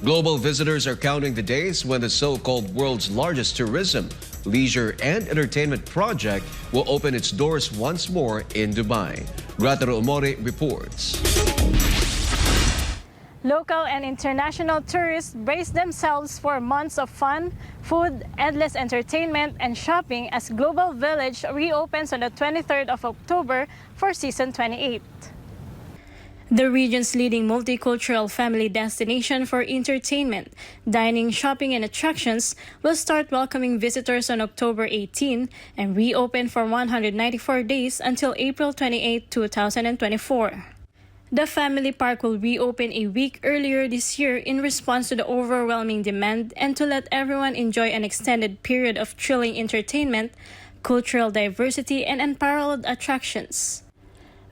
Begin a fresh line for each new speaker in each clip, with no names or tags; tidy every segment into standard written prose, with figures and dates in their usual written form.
Global visitors are counting the days when the so-called world's largest tourism, leisure, and entertainment project will open its doors once more in Dubai. Grateru Omori reports.
Local and international tourists brace themselves for months of fun, food, endless entertainment, and shopping as Global Village reopens on the 23rd of October for Season 28. The region's leading multicultural family destination for entertainment, dining, shopping, and attractions will start welcoming visitors on October 18 and reopen for 194 days until April 28, 2024. The family park will reopen a week earlier this year in response to the overwhelming demand and to let everyone enjoy an extended period of thrilling entertainment, cultural diversity, and unparalleled attractions.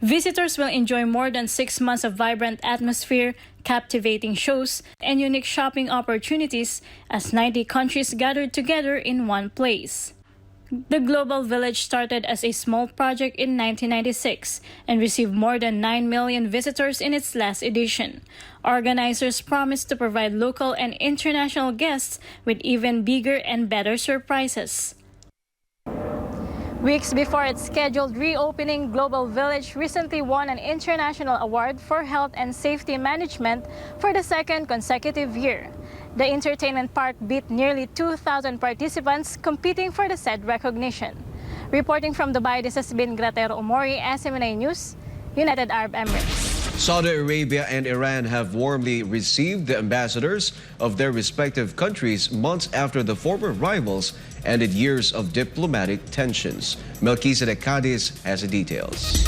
Visitors will enjoy more than 6 months of vibrant atmosphere, captivating shows, and unique shopping opportunities as 90 countries gathered together in one place. The Global Village started as a small project in 1996 and received more than 9 million visitors in its last edition. Organizers promised to provide local and international guests with even bigger and better surprises. Weeks before its scheduled reopening, Global Village recently won an international award for health and safety management for the second consecutive year. The entertainment park beat nearly 2,000 participants competing for the said recognition. Reporting from Dubai, this has been Grateru Omori, SMNA News, United Arab Emirates.
Saudi Arabia and Iran have warmly received the ambassadors of their respective countries months after the former rivals ended years of diplomatic tensions. Melchizedek Cadiz has the details.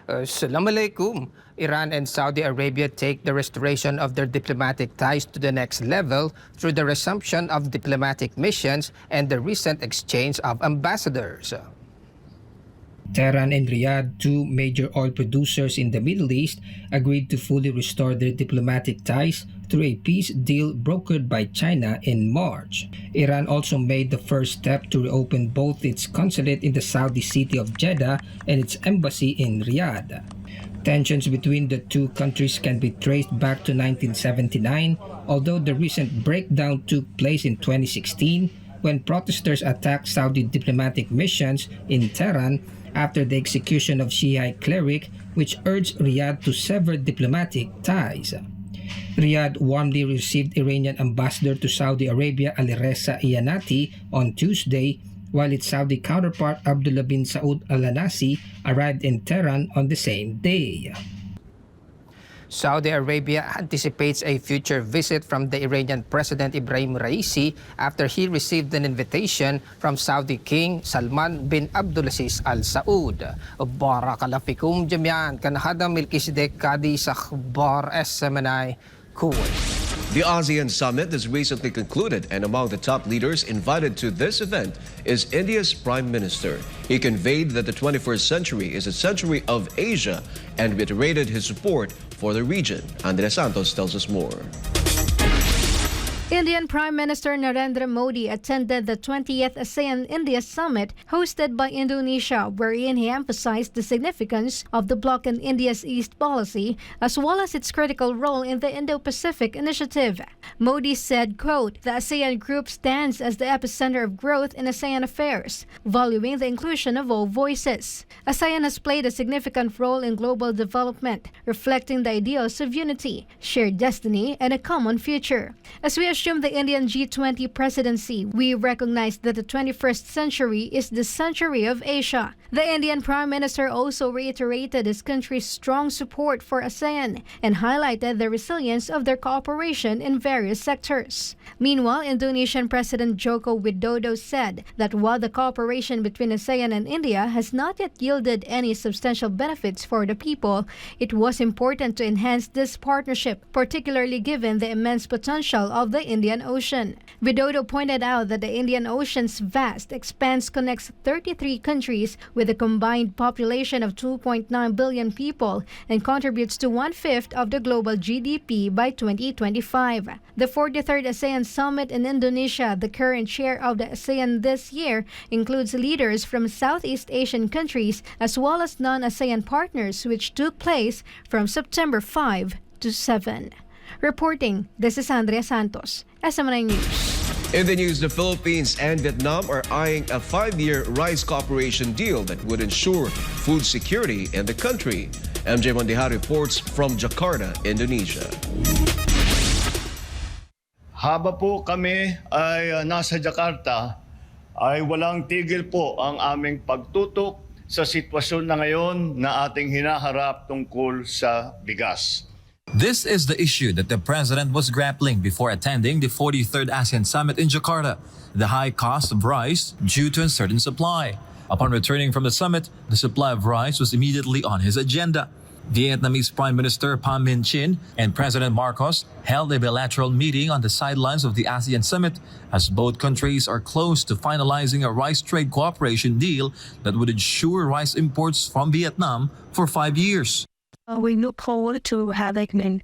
Assalamu alaikum. Iran and Saudi Arabia take the restoration of their diplomatic ties to the next level through the resumption of diplomatic missions and the recent exchange of ambassadors. Tehran and Riyadh, two major oil producers in the Middle East, agreed to fully restore their diplomatic ties through a peace deal brokered by China in March. Iran also made the first step to reopen both its consulate in the Saudi city of Jeddah and its embassy in Riyadh. Tensions between the two countries can be traced back to 1979, although the recent breakdown took place in 2016 when protesters attacked Saudi diplomatic missions in Tehran after the execution of Shiite cleric, which urged Riyadh to sever diplomatic ties. Riyadh warmly received Iranian ambassador to Saudi Arabia Alireza Ianati on Tuesday, while its Saudi counterpart Abdullah bin Saud Al Nahyan arrived in Tehran on the same day. Saudi Arabia anticipates a future visit from the Iranian President Ibrahim Raisi after he received an invitation from Saudi King Salman bin Abdulaziz Al Saud. Barakallahu fikum jami'an. Kan hada Melchizedek Cadiz sa akhbar SMNA Kuwait.
The ASEAN Summit is recently concluded, and among the top leaders invited to this event is India's Prime Minister. He conveyed that the 21st century is a century of Asia and reiterated his support for the region. Andres Santos tells us more.
Indian Prime Minister Narendra Modi attended the 20th ASEAN-India Summit hosted by Indonesia, wherein he emphasized the significance of the bloc and India's East policy, as well as its critical role in the Indo-Pacific Initiative. Modi said, quote, "The ASEAN group stands as the epicenter of growth in ASEAN affairs, valuing the inclusion of all voices. ASEAN has played a significant role in global development, reflecting the ideals of unity, shared destiny, and a common future. As we assume the Indian G20 presidency, we recognize that the 21st century is the century of Asia." The Indian Prime Minister also reiterated his country's strong support for ASEAN and highlighted the resilience of their cooperation in various sectors. Meanwhile, Indonesian President Joko Widodo said that while the cooperation between ASEAN and India has not yet yielded any substantial benefits for the people, it was important to enhance this partnership, particularly given the immense potential of the Indian Ocean. Widodo pointed out that the Indian Ocean's vast expanse connects 33 countries with a combined population of 2.9 billion people and contributes to 1/5 of the global GDP by 2025. The 43rd ASEAN Summit in Indonesia, the current chair of the ASEAN this year, includes leaders from Southeast Asian countries as well as non-ASEAN partners, which took place from September 5 to 7. Reporting, this is Andrea Santos, SMNI News.
In the news, the Philippines and Vietnam are eyeing a 5-year rice cooperation deal that would ensure food security in the country. MJ Mondiha reports from Jakarta, Indonesia.
Haba po kami ay nasa Jakarta, ay walang tigil po ang aming pagtutok sa sitwasyon na ngayon na ating hinaharap tungkol sa bigas.
This is the issue that the president was grappling before attending the 43rd ASEAN Summit in Jakarta, the high cost of rice due to uncertain supply. Upon returning from the summit, the supply of rice was immediately on his agenda. Vietnamese Prime Minister Pham Minh Chinh and President Marcos held a bilateral meeting on the sidelines of the ASEAN Summit as both countries are close to finalizing a rice trade cooperation deal that would ensure rice imports from Vietnam for 5 years.
We look forward to having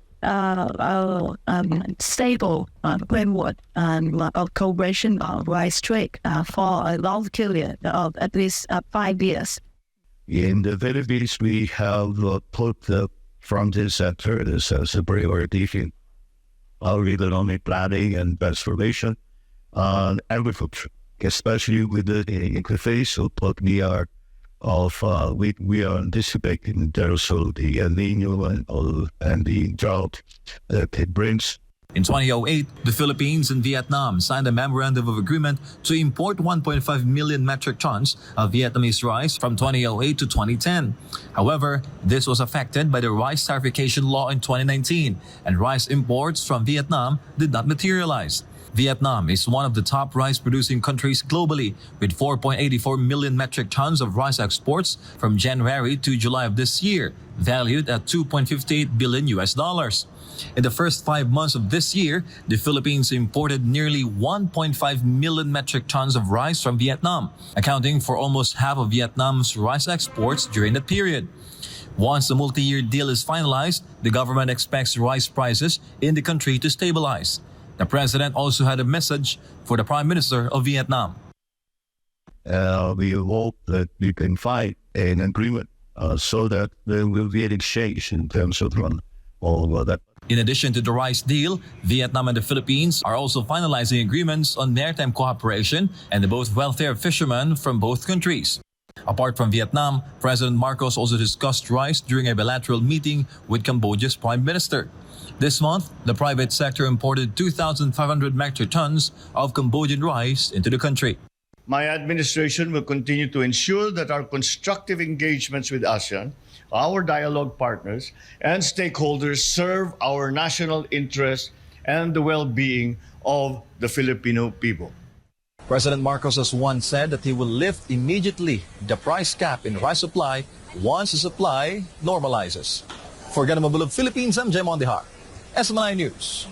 stable framework of cooperation of rice trade for a long period of at least 5 years.
In the Philippines, we have put the frontier sector as a priority in our economic planning and transformation on agriculture, especially with the interface of what we are anticipating in terms of the El Nino and the drought that it brings.
In 2008, the Philippines and Vietnam signed a memorandum of agreement to import 1.5 million metric tons of Vietnamese rice from 2008 to 2010. However, this was affected by the rice tariffication law in 2019, and rice imports from Vietnam did not materialize. Vietnam is one of the top rice-producing countries globally, with 4.84 million metric tons of rice exports from January to July of this year, valued at $2.58 billion. In the first 5 months of this year, the Philippines imported nearly 1.5 million metric tons of rice from Vietnam, accounting for almost half of Vietnam's rice exports during that period. Once the multi-year deal is finalized, the government expects rice prices in the country to stabilize. The president also had a message for the Prime Minister of Vietnam.
We hope that we can find an agreement so that there will be an exchange in terms of all of that.
In addition to the rice deal, Vietnam and the Philippines are also finalizing agreements on maritime cooperation and the both welfare of fishermen from both countries. Apart from Vietnam, President Marcos also discussed rice during a bilateral meeting with Cambodia's Prime Minister. This month, the private sector imported 2,500 metric tons of Cambodian rice into the country.
My administration will continue to ensure that our constructive engagements with ASEAN, our dialogue partners, and stakeholders serve our national interests and the well-being of the Filipino people.
President Marcos has once said that he will lift immediately the price cap in rice supply once the supply normalizes. For Ganamabulog, Philippines, I'm Jem Ondihar, SMNI News.